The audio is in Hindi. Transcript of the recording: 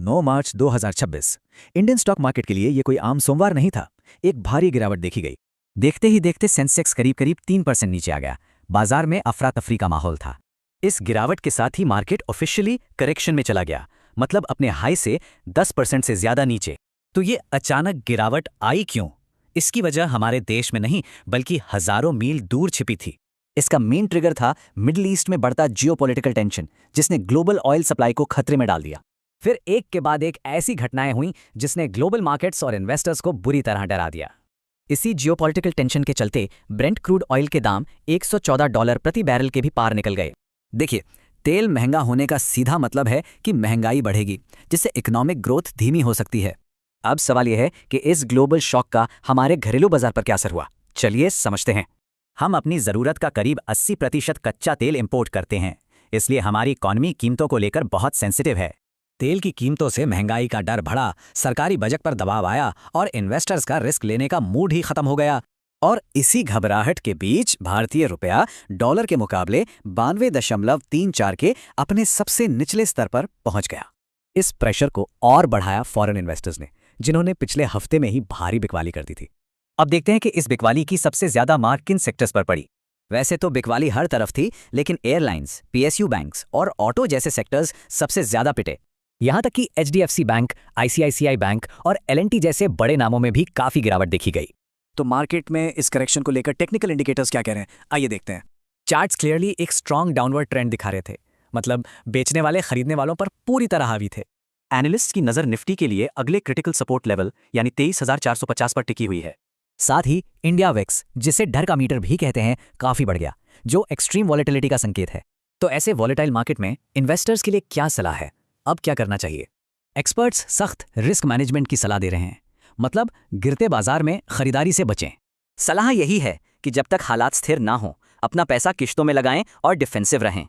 9 मार्च 2026। इंडियन स्टॉक मार्केट के लिए ये कोई आम सोमवार नहीं था। एक भारी गिरावट देखी गई। देखते ही देखते सेंसेक्स करीब करीब 3% नीचे आ गया। बाजार में अफरा तफरी का माहौल था। इस गिरावट के साथ ही मार्केट ऑफिशियली करेक्शन में चला गया, मतलब अपने हाई से 10% से ज्यादा नीचे। तो ये अचानक गिरावट आई क्यों? इसकी वजह हमारे देश में नहीं बल्कि हजारों मील दूर छिपी थी। इसका मेन ट्रिगर था मिडिल ईस्ट में बढ़ता जियोपॉलिटिकल टेंशन, जिसने ग्लोबल ऑयल सप्लाई को खतरे में डाल दिया। फिर एक के बाद एक ऐसी घटनाएं हुईं जिसने ग्लोबल मार्केट्स और इन्वेस्टर्स को बुरी तरह डरा दिया। इसी जियोपॉलिटिकल टेंशन के चलते ब्रेंट क्रूड ऑयल के दाम $114 प्रति बैरल के भी पार निकल गए। देखिए, तेल महंगा होने का सीधा मतलब है कि महंगाई बढ़ेगी, जिससे इकोनॉमिक ग्रोथ धीमी हो सकती है। अब सवाल यह है कि इस ग्लोबल शॉक का हमारे घरेलू बाजार पर क्या असर हुआ। चलिए समझते हैं। हम अपनी ज़रूरत का करीब 80% कच्चा तेल इंपोर्ट करते हैं, इसलिए हमारी इकॉनमी कीमतों को लेकर बहुत सेंसिटिव है। तेल की कीमतों से महंगाई का डर बढ़ा, सरकारी बजट पर दबाव आया और इन्वेस्टर्स का रिस्क लेने का मूड ही खत्म हो गया। और इसी घबराहट के बीच भारतीय रुपया डॉलर के मुकाबले 92.34 के अपने सबसे निचले स्तर पर पहुंच गया। इस प्रेशर को और बढ़ाया फॉरेन इन्वेस्टर्स ने, जिन्होंने पिछले हफ्ते में ही भारी बिकवाली कर दी थी। अब देखते हैं कि इस बिकवाली की सबसे ज्यादा मार किन सेक्टर्स पर पड़ी। वैसे तो बिकवाली हर तरफ थी, लेकिन एयरलाइंस, पीएसयू बैंक्स और ऑटो जैसे सेक्टर्स सबसे ज्यादा पिटे। यहां तक कि एचडीएफसी बैंक, आईसीआईसीआई बैंक और एलएनटी जैसे बड़े नामों में भी काफी गिरावट देखी गई। तो मार्केट में इस करेक्शन को लेकर टेक्निकल इंडिकेटर्स क्या कह रहे हैं, आइए देखते हैं। चार्ट्स क्लियरली एक स्ट्रॉन्ग डाउनवर्ड ट्रेंड दिखा रहे थे, मतलब बेचने वाले खरीदने वालों पर पूरी तरह हावी थे। एनालिस्ट की नज़र निफ्टी के लिए अगले क्रिटिकल सपोर्ट लेवल यानी 23,450 पर टिकी हुई है। साथ ही इंडिया वेक्स, जिसे डर का मीटर भी कहते हैं, काफी बढ़ गया, जो एक्सट्रीम वॉलेटिलिटी का संकेत है। तो ऐसे वॉलेटाइल मार्केट में इन्वेस्टर्स के लिए क्या सलाह है? अब क्या करना चाहिए? एक्सपर्ट्स सख्त रिस्क मैनेजमेंट की सलाह दे रहे हैं, मतलब गिरते बाजार में खरीदारी से बचें। सलाह यही है कि जब तक हालात स्थिर ना हो, अपना पैसा किश्तों में लगाएं और डिफेंसिव रहें।